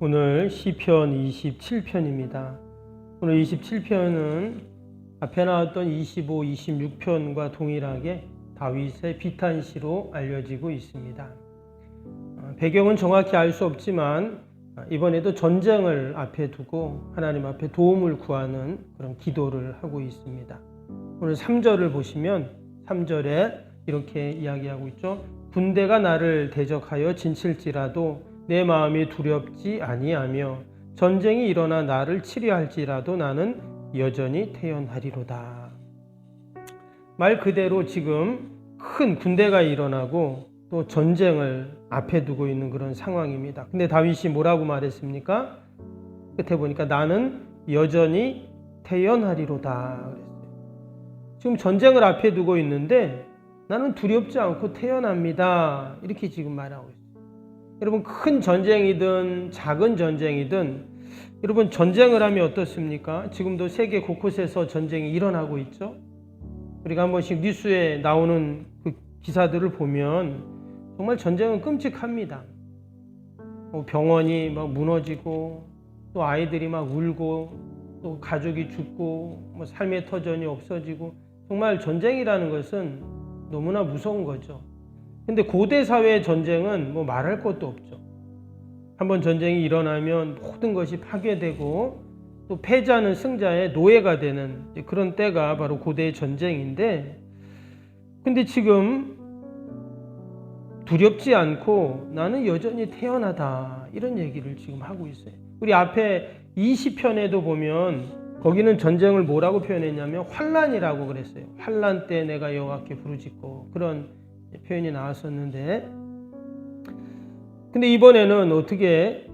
오늘 시편 27편입니다. 오늘 27편은 앞에 나왔던 25, 26편과 동일하게 다윗의 비탄시로 알려지고 있습니다. 배경은 정확히 알 수 없지만 이번에도 전쟁을 앞에 두고 하나님 앞에 도움을 구하는 그런 기도를 하고 있습니다. 오늘 3절을 보시면 3절에 이렇게 이야기하고 있죠. 군대가 나를 대적하여 진칠지라도 내 마음이 두렵지 아니하며 전쟁이 일어나 나를 치려할지라도 나는 여전히 태연하리로다. 말 그대로 지금 큰 군대가 일어나고 또 전쟁을 앞에 두고 있는 그런 상황입니다. 근데 다윗이 뭐라고 말했습니까? 끝에 보니까 나는 여전히 태연하리로다 그랬어요. 지금 전쟁을 앞에 두고 있는데 나는 두렵지 않고 태연합니다. 이렇게 지금 말하고 있어요. 여러분, 큰 전쟁이든 작은 전쟁이든 여러분, 전쟁을 하면 어떻습니까? 지금도 세계 곳곳에서 전쟁이 일어나고 있죠. 우리가 한 번씩 뉴스에 나오는 그 기사들을 보면 정말 전쟁은 끔찍합니다. 병원이 막 무너지고 또 아이들이 막 울고 또 가족이 죽고 삶의 터전이 없어지고 정말 전쟁이라는 것은 너무나 무서운 거죠. 근데 고대 사회의 전쟁은 말할 것도 없죠. 한번 전쟁이 일어나면 모든 것이 파괴되고 또 패자는 승자의 노예가 되는 그런 때가 바로 고대의 전쟁인데, 근데 지금 두렵지 않고 나는 여전히 태연하다 이런 얘기를 지금 하고 있어요. 우리 앞에 20편에도 보면 거기는 전쟁을 뭐라고 표현했냐면 환난이라고 그랬어요. 환난 때 내가 여호와께 부르짖고 그런 표현이 나왔었는데, 근데 이번에는 어떻게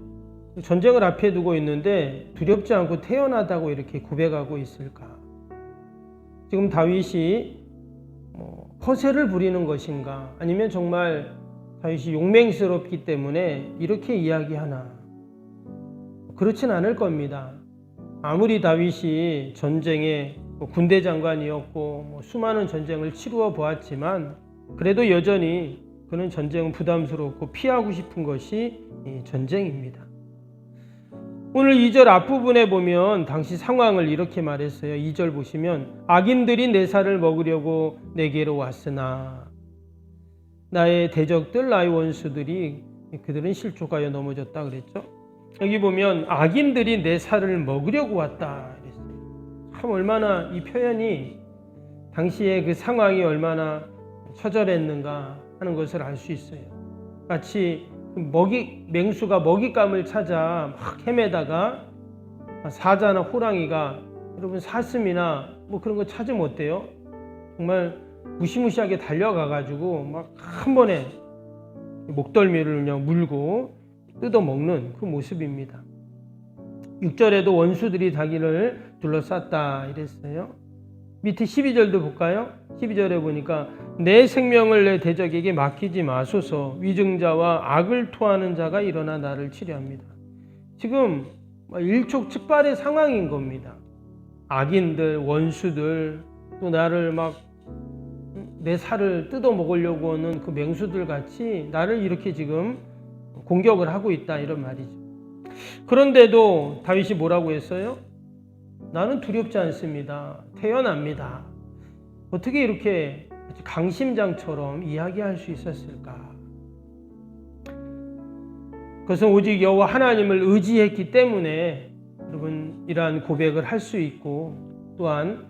전쟁을 앞에 두고 있는데 두렵지 않고 태연하다고 이렇게 고백하고 있을까? 지금 다윗이 허세를 부리는 것인가? 아니면 정말 다윗이 용맹스럽기 때문에 이렇게 이야기하나? 그렇진 않을 겁니다. 아무리 다윗이 전쟁에 군대 장관이었고 수많은 전쟁을 치루어 보았지만 그래도 여전히 그는 전쟁은 부담스럽고 피하고 싶은 것이 전쟁입니다. 오늘 2절 앞부분에 보면 당시 상황을 이렇게 말했어요. 2절 보시면 악인들이 내 살을 먹으려고 내게로 왔으나 나의 대적들 나의 원수들이 그들은 실족하여 넘어졌다 그랬죠. 여기 보면 악인들이 내 살을 먹으려고 왔다 그랬어요. 참 얼마나 이 표현이 당시의 그 상황이 얼마나 처절했는가 하는 것을 알 수 있어요. 마치 맹수가 먹잇감을 찾아 막 헤매다가 사자나 호랑이가 여러분 사슴이나 그런 거 찾으면 어때요? 정말 무시무시하게 달려가가지고 막 한 번에 목덜미를 그냥 물고 뜯어먹는 그 모습입니다. 6절에도 원수들이 자기를 둘러쌌다 이랬어요. 밑에 12절도 볼까요? 12절에 보니까 내 생명을 내 대적에게 맡기지 마소서 위증자와 악을 토하는 자가 일어나 나를 치려합니다. 지금 일촉즉발의 상황인 겁니다. 악인들, 원수들, 또 나를 내 살을 뜯어 먹으려고 하는 그 맹수들 같이 나를 이렇게 지금 공격을 하고 있다 이런 말이죠. 그런데도 다윗이 뭐라고 했어요? 나는 두렵지 않습니다. 태연합니다. 어떻게 이렇게 강심장처럼 이야기할 수 있었을까? 그것은 오직 여호와 하나님을 의지했기 때문에 여러분 이러한 고백을 할 수 있고 또한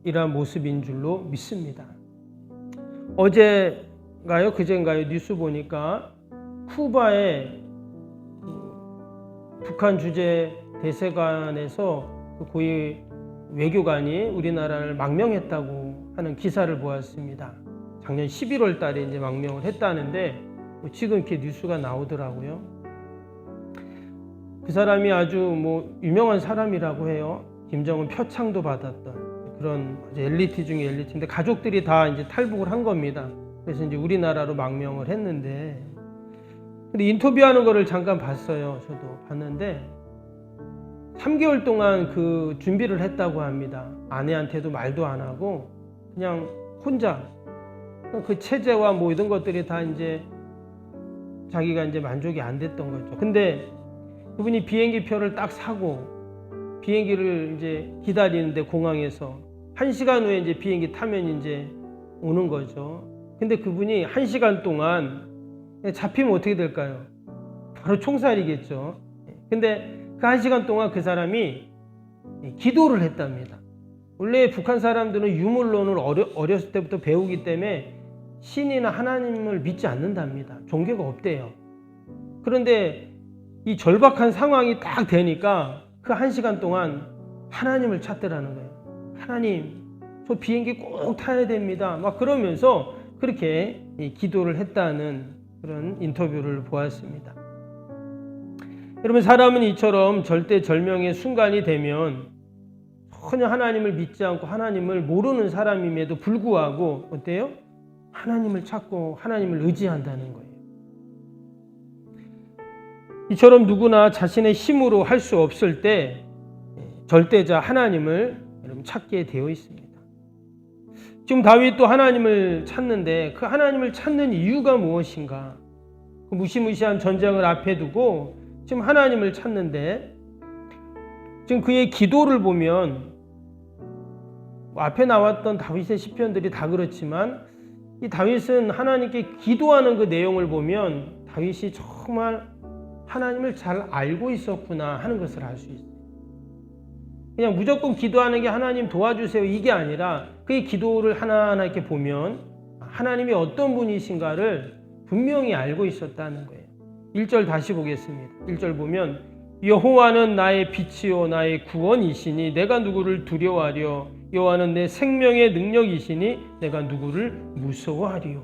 이러한 모습인 줄로 믿습니다. 어제인가요? 그제인가요? 뉴스 보니까 쿠바의 북한 주재 대사관에서 고위 외교관이 우리나라를 망명했다고 하는 기사를 보았습니다. 작년 11월 달에 이제 망명을 했다는데 지금 이렇게 뉴스가 나오더라고요. 그 사람이 아주 유명한 사람이라고 해요. 김정은 표창도 받았던 그런 엘리트 중에 엘리트인데 가족들이 다 이제 탈북을 한 겁니다. 그래서 이제 우리나라로 망명을 했는데, 근데 인터뷰하는 거를 잠깐 봤어요. 저도 봤는데 3개월 동안 그 준비를 했다고 합니다. 아내한테도 말도 안 하고 그냥 혼자 그 체제와 이런 것들이 다 이제 자기가 이제 만족이 안 됐던 거죠. 근데 그분이 비행기 표를 딱 사고 비행기를 이제 기다리는데 공항에서 1시간 후에 이제 비행기 타면 이제 오는 거죠. 근데 그분이 1시간 동안 잡히면 어떻게 될까요? 바로 총살이겠죠. 근데 그 1시간 동안 그 사람이 기도를 했답니다. 원래 북한 사람들은 유물론을 어렸을 때부터 배우기 때문에 신이나 하나님을 믿지 않는답니다. 종교가 없대요. 그런데 이 절박한 상황이 딱 되니까 그 1시간 동안 하나님을 찾더라는 거예요. 하나님, 저 비행기 꼭 타야 됩니다. 막 그러면서 그렇게 기도를 했다는 그런 인터뷰를 보았습니다. 여러분, 사람은 이처럼 절대절명의 순간이 되면 전혀 하나님을 믿지 않고 하나님을 모르는 사람임에도 불구하고 어때요? 하나님을 찾고 하나님을 의지한다는 거예요. 이처럼 누구나 자신의 힘으로 할 수 없을 때 절대자 하나님을 여러분 찾게 되어 있습니다. 지금 다윗도 하나님을 찾는데 그 하나님을 찾는 이유가 무엇인가? 그 무시무시한 전쟁을 앞에 두고 지금 하나님을 찾는데 지금 그의 기도를 보면 앞에 나왔던 다윗의 시편들이 다 그렇지만 이 다윗은 하나님께 기도하는 그 내용을 보면 다윗이 정말 하나님을 잘 알고 있었구나 하는 것을 알 수 있어요. 그냥 무조건 기도하는 게 하나님 도와주세요 이게 아니라 그의 기도를 하나하나 이렇게 보면 하나님이 어떤 분이신가를 분명히 알고 있었다는 거예요. 1절 다시 보겠습니다. 1절 보면 여호와는 나의 빛이요 나의 구원이시니 내가 누구를 두려워하려. 여호와는 내 생명의 능력이시니 내가 누구를 무서워하리요.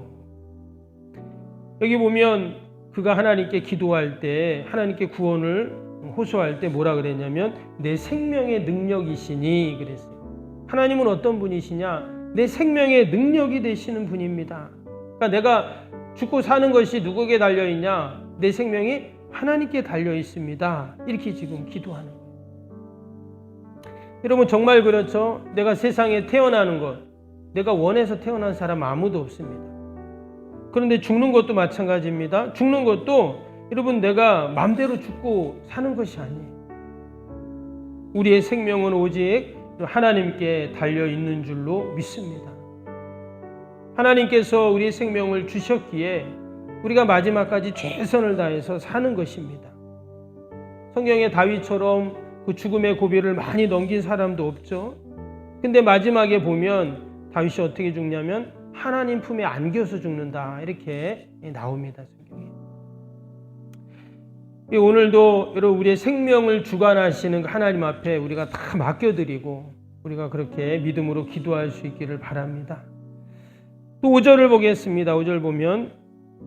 여기 보면 그가 하나님께 기도할 때 하나님께 구원을 호소할 때 뭐라 그랬냐면 내 생명의 능력이시니 그랬어요. 하나님은 어떤 분이시냐? 내 생명의 능력이 되시는 분입니다. 그러니까 내가 죽고 사는 것이 누구에게 달려있냐? 내 생명이 하나님께 달려 있습니다. 이렇게 지금 기도하는 거예요. 여러분 정말 그렇죠? 내가 세상에 태어나는 것, 내가 원해서 태어난 사람 아무도 없습니다. 그런데 죽는 것도 마찬가지입니다. 죽는 것도 여러분 내가 마음대로 죽고 사는 것이 아니에요. 우리의 생명은 오직 하나님께 달려 있는 줄로 믿습니다. 하나님께서 우리의 생명을 주셨기에 우리가 마지막까지 최선을 다해서 사는 것입니다. 성경에 다윗처럼 그 죽음의 고비를 많이 넘긴 사람도 없죠. 근데 마지막에 보면 다윗이 어떻게 죽냐면 하나님 품에 안겨서 죽는다 이렇게 나옵니다. 성경에. 오늘도 여러분 우리의 생명을 주관하시는 하나님 앞에 우리가 다 맡겨드리고 우리가 그렇게 믿음으로 기도할 수 있기를 바랍니다. 또 5절을 보겠습니다. 5절 보면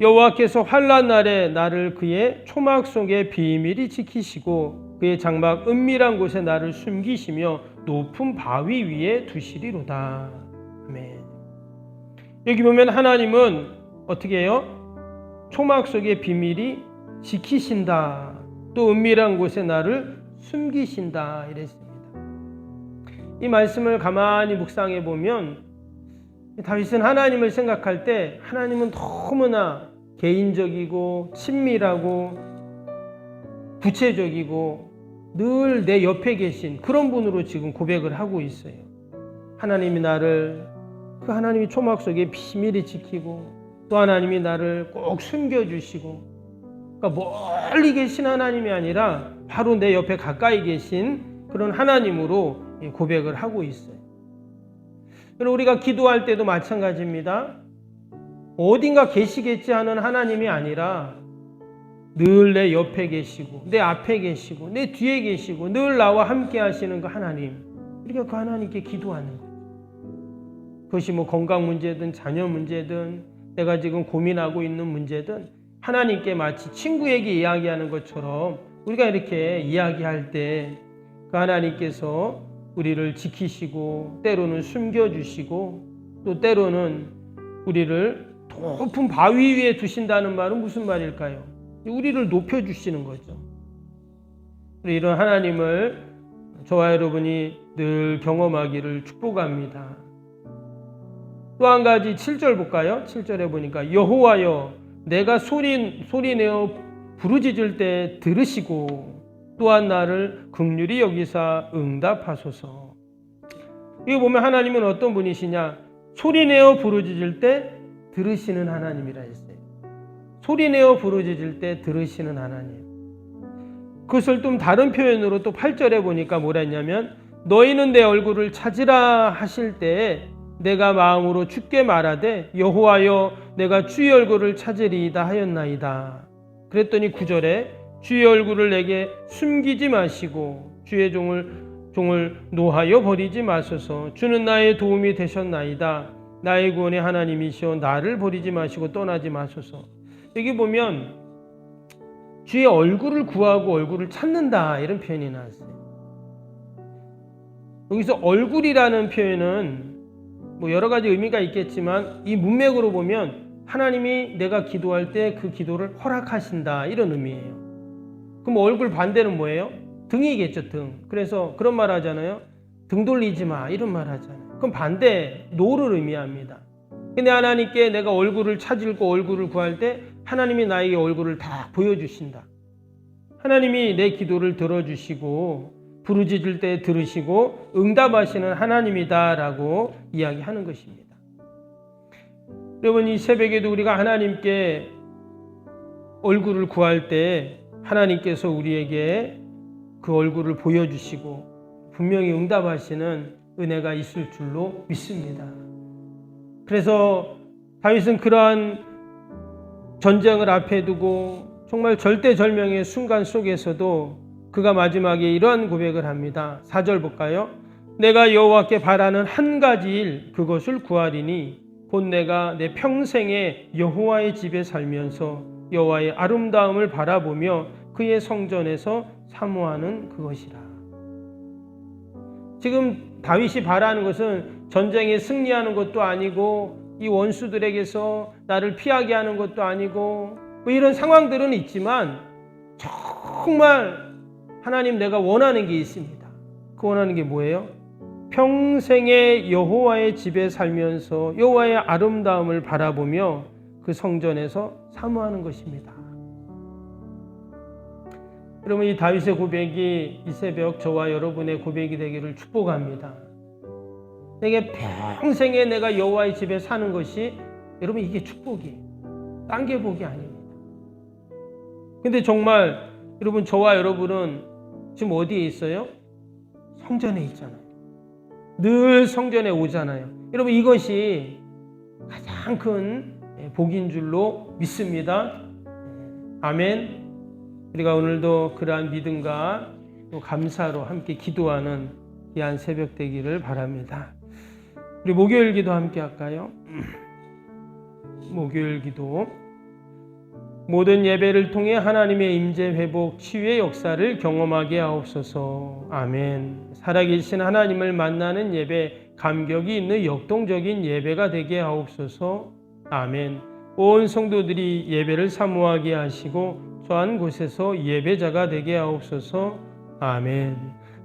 여호와께서 환난 날에 나를 그의 초막 속에 비밀히 지키시고 그의 장막 은밀한 곳에 나를 숨기시며 높은 바위 위에 두시리로다. 아멘. 여기 보면 하나님은 어떻게 해요? 초막 속에 비밀히 지키신다. 또 은밀한 곳에 나를 숨기신다 이랬습니다. 이 말씀을 가만히 묵상해 보면 다윗은 하나님을 생각할 때 하나님은 너무나 개인적이고 친밀하고 구체적이고 늘 내 옆에 계신 그런 분으로 지금 고백을 하고 있어요. 하나님이 나를 그 하나님이 초막 속에 비밀히 지키고 또 하나님이 나를 꼭 숨겨주시고 그러니까 멀리 계신 하나님이 아니라 바로 내 옆에 가까이 계신 그런 하나님으로 고백을 하고 있어요. 그리고 우리가 기도할 때도 마찬가지입니다. 어딘가 계시겠지 하는 하나님이 아니라 늘 내 옆에 계시고 내 앞에 계시고 내 뒤에 계시고 늘 나와 함께 하시는 그 하나님, 우리가 그 하나님께 기도하는 거예요. 그것이 뭐 건강 문제든 자녀 문제든 내가 지금 고민하고 있는 문제든 하나님께 마치 친구에게 이야기하는 것처럼 우리가 이렇게 이야기할 때 그 하나님께서 우리를 지키시고 때로는 숨겨주시고 또 때로는 우리를 높은 바위 위에 두신다는 말은 무슨 말일까요? 우리를 높여주시는 거죠. 이런 하나님을 저와 여러분이 늘 경험하기를 축복합니다. 또 한 가지 7절 볼까요? 7절에 보니까 여호와여 내가 소리내어 부르짖을 때 들으시고 또한 나를 긍휼히 여기사 응답하소서. 이거 보면 하나님은 어떤 분이시냐? 소리내어 부르짖을 때 들으시는 하나님이라 했어요. 소리내어 부르짖을 때 들으시는 하나님. 그것을 좀 다른 표현으로 또 8절에 보니까 뭐라 했냐면 너희는 내 얼굴을 찾으라 하실 때에 내가 마음으로 주께 말하되 여호와여 내가 주의 얼굴을 찾으리이다 하였나이다. 그랬더니 9절에 주의 얼굴을 내게 숨기지 마시고 주의 종을 노하여 버리지 마소서. 주는 나의 도움이 되셨나이다. 나의 구원의 하나님이시여 나를 버리지 마시고 떠나지 마소서. 여기 보면 주의 얼굴을 구하고 얼굴을 찾는다 이런 표현이 나왔어요. 여기서 얼굴이라는 표현은 뭐 여러 가지 의미가 있겠지만 이 문맥으로 보면 하나님이 내가 기도할 때 그 기도를 허락하신다 이런 의미예요. 그럼 얼굴 반대는 뭐예요? 등이겠죠, 등. 그래서 그런 말 하잖아요. 등 돌리지 마 이런 말 하잖아요. 그럼 반대, 노를 의미합니다. 근데 하나님께 내가 얼굴을 찾고 얼굴을 구할 때 하나님이 나에게 얼굴을 다 보여주신다. 하나님이 내 기도를 들어주시고 부르짖을 때 들으시고 응답하시는 하나님이다라고 이야기하는 것입니다. 여러분, 이 새벽에도 우리가 하나님께 얼굴을 구할 때 하나님께서 우리에게 그 얼굴을 보여주시고 분명히 응답하시는 은혜가 있을 줄로 믿습니다. 그래서 다윗은 그러한 전쟁을 앞에 두고 정말 절대절명의 순간 속에서도 그가 마지막에 이러한 고백을 합니다. 4절 볼까요? 내가 여호와께 바라는 한 가지 일 그것을 구하리니 곧 내가 내 평생에 여호와의 집에 살면서 여호와의 아름다움을 바라보며 그의 성전에서 사모하는 그것이라. 지금 다윗이 바라는 것은 전쟁에 승리하는 것도 아니고 이 원수들에게서 나를 피하게 하는 것도 아니고 뭐 이런 상황들은 있지만 정말 하나님 내가 원하는 게 있습니다. 그 원하는 게 뭐예요? 평생에 여호와의 집에 살면서 여호와의 아름다움을 바라보며 그 성전에서 사모하는 것입니다. 여러분, 이 다윗의 고백이 이 새벽 저와 여러분의 고백이 되기를 축복합니다. 내게 평생에 내가 여호와의 집에 사는 것이 여러분 이게 축복이에요. 딴 게 복이 아닙니다. 근데 정말 여러분 저와 여러분은 지금 어디에 있어요? 성전에 있잖아요. 늘 성전에 오잖아요. 여러분 이것이 가장 큰 복인 줄로 믿습니다. 아멘. 우리가 오늘도 그러한 믿음과 또 감사로 함께 기도하는 귀한 새벽 되기를 바랍니다. 우리 목요일 기도 함께 할까요? 목요일 기도. 모든 예배를 통해 하나님의 임재 회복 치유의 역사를 경험하게 하옵소서. 아멘. 살아계신 하나님을 만나는 예배, 감격이 있는 역동적인 예배가 되게 하옵소서. 아멘. 온 성도들이 예배를 사모하게 하시고 처한 곳에서 예배자가 되게 하옵소서. 아멘.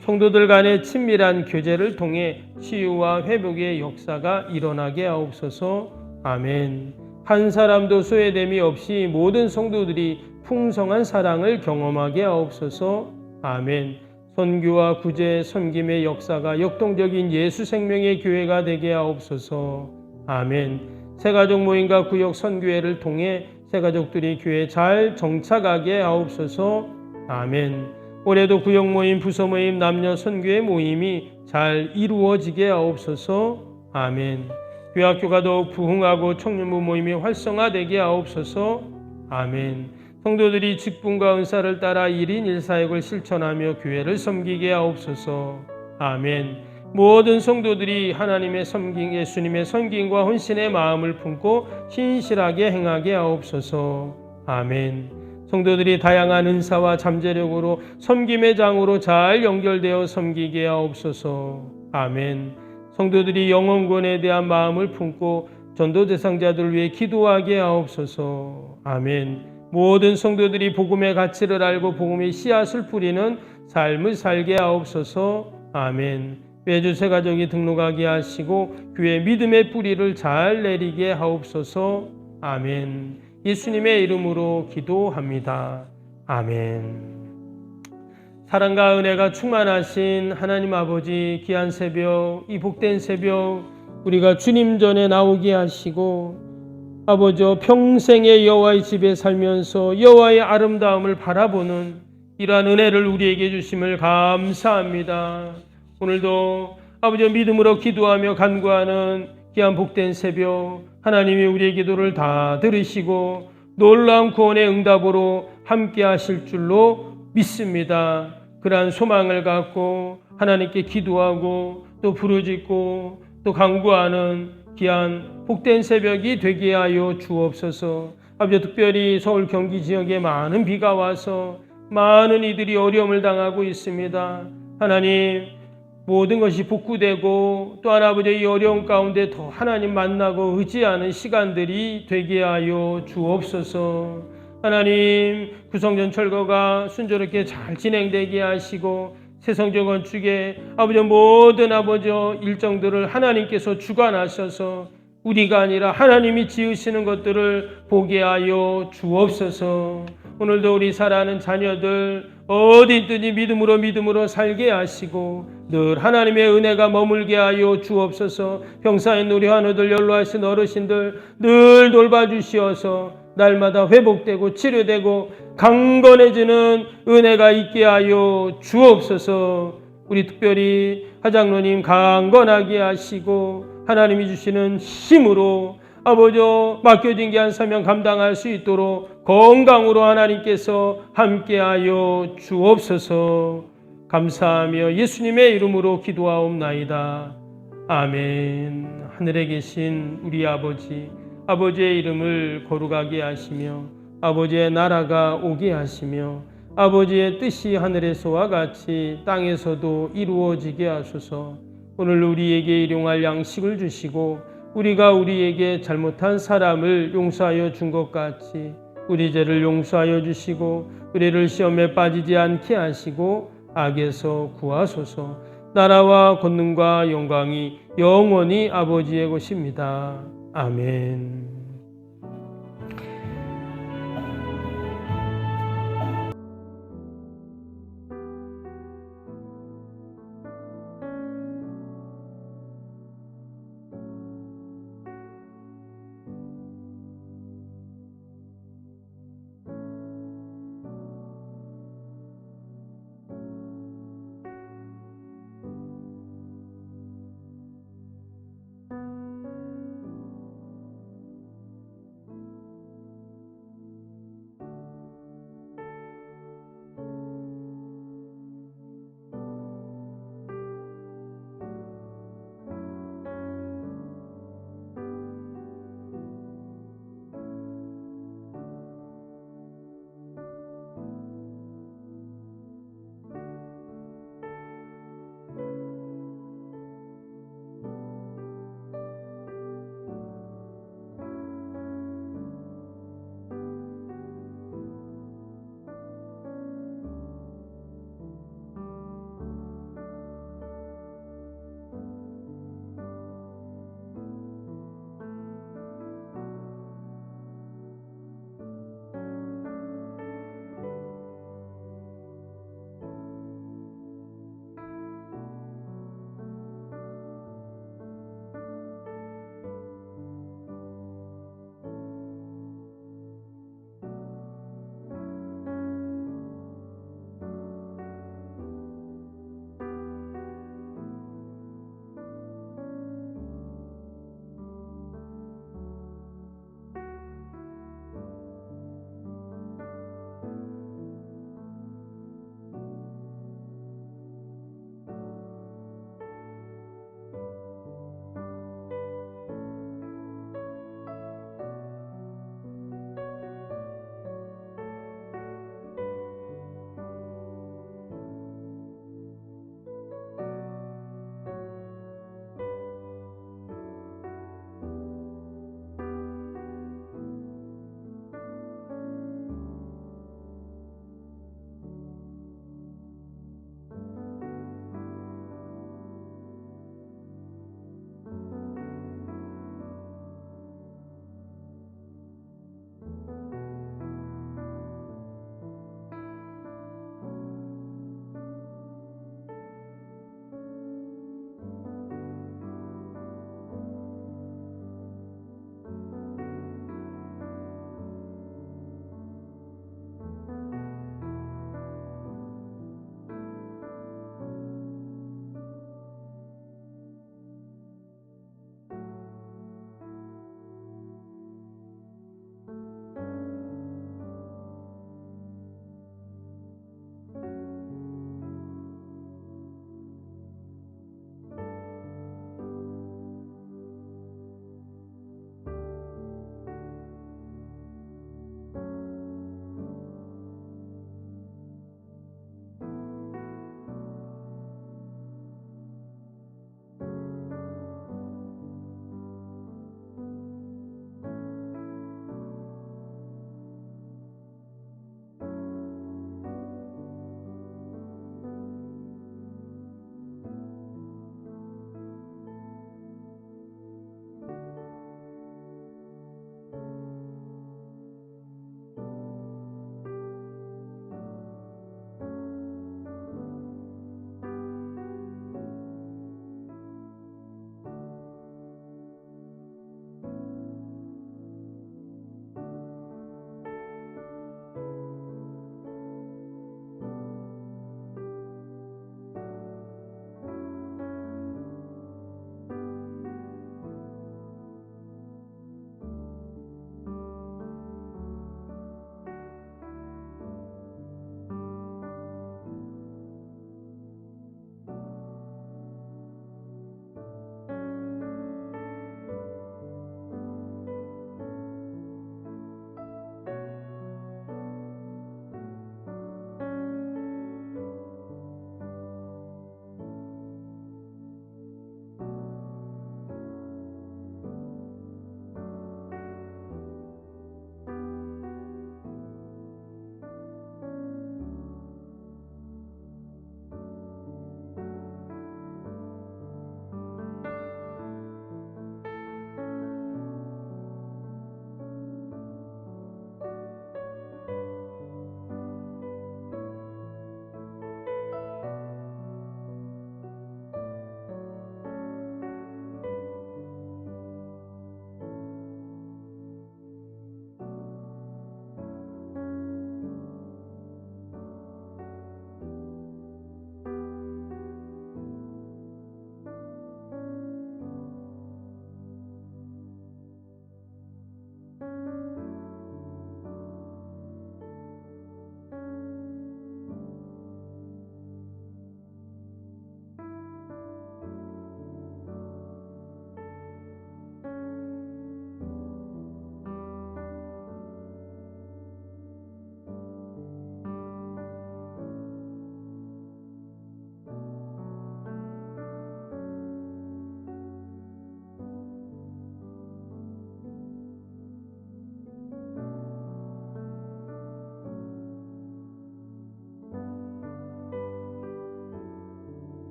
성도들 간의 친밀한 교제를 통해 치유와 회복의 역사가 일어나게 하옵소서. 아멘. 한 사람도 소외됨이 없이 모든 성도들이 풍성한 사랑을 경험하게 하옵소서. 아멘. 선교와 구제, 섬김의 역사가 역동적인 예수 생명의 교회가 되게 하옵소서. 아멘. 새가족 모임과 구역 선교회를 통해 새가족들이 교회에 잘 정착하게 하옵소서. 아멘. 올해도 구역 모임, 부서 모임, 남녀 선교회 모임이 잘 이루어지게 하옵소서. 아멘. 교학교가 더욱 부흥하고 청년부 모임이 활성화되게 하옵소서. 아멘. 성도들이 직분과 은사를 따라 1인 1사역을 실천하며 교회를 섬기게 하옵소서. 아멘. 모든 성도들이 하나님의 섬김, 예수님의 섬김과 헌신의 마음을 품고 신실하게 행하게 하옵소서. 아멘. 성도들이 다양한 은사와 잠재력으로 섬김의 장으로 잘 연결되어 섬기게 하옵소서. 아멘. 성도들이 영혼구원에 대한 마음을 품고 전도 대상자들을 위해 기도하게 하옵소서. 아멘. 모든 성도들이 복음의 가치를 알고 복음의 씨앗을 뿌리는 삶을 살게 하옵소서. 아멘. 매주 새가족이 등록하게 하시고 교회 믿음의 뿌리를 잘 내리게 하옵소서. 아멘. 예수님의 이름으로 기도합니다. 아멘. 사랑과 은혜가 충만하신 하나님 아버지, 귀한 새벽, 이 복된 새벽 우리가 주님 전에 나오게 하시고 아버지 평생의 여호와의 집에 살면서 여호와의 아름다움을 바라보는 이러한 은혜를 우리에게 주심을 감사합니다. 오늘도 아버지 믿음으로 기도하며 간구하는 귀한 복된 새벽 하나님이 우리의 기도를 다 들으시고 놀라운 구원의 응답으로 함께 하실 줄로 믿습니다. 그러한 소망을 갖고 하나님께 기도하고 또 부르짖고 또 간구하는 귀한 복된 새벽이 되게 하여 주옵소서. 아버지 특별히 서울 경기 지역에 많은 비가 와서 많은 이들이 어려움을 당하고 있습니다. 하나님 모든 것이 복구되고 또한 아버지 이 어려움 가운데 더 하나님 만나고 의지하는 시간들이 되게 하여 주옵소서. 하나님 구성전 철거가 순조롭게 잘 진행되게 하시고 새성전 건축의 아버지 모든 아버지 일정들을 하나님께서 주관하셔서 우리가 아니라 하나님이 지으시는 것들을 보게 하여 주옵소서. 오늘도 우리 사랑하는 자녀들 어디 있든지 믿음으로 살게 하시고 늘 하나님의 은혜가 머물게 하여 주옵소서. 병사의 우리 환우들 연로하신 어르신들 늘 돌봐주시어서 날마다 회복되고 치료되고 강건해지는 은혜가 있게 하여 주옵소서. 우리 특별히 하장로님 강건하게 하시고 하나님이 주시는 힘으로 아버지 맡겨진 귀한 사명 감당할 수 있도록 건강으로 하나님께서 함께하여 주옵소서. 감사하며 예수님의 이름으로 기도하옵나이다. 아멘. 하늘에 계신 우리 아버지, 아버지의 이름을 거룩하게 하시며 아버지의 나라가 오게 하시며 아버지의 뜻이 하늘에서와 같이 땅에서도 이루어지게 하소서. 오늘 우리에게 일용할 양식을 주시고 우리가 우리에게 잘못한 사람을 용서하여 준 것 같이 우리 죄를 용서하여 주시고 우리를 시험에 빠지지 않게 하시고 악에서 구하소서. 나라와 권능과 영광이 영원히 아버지의 것입니다. 아멘.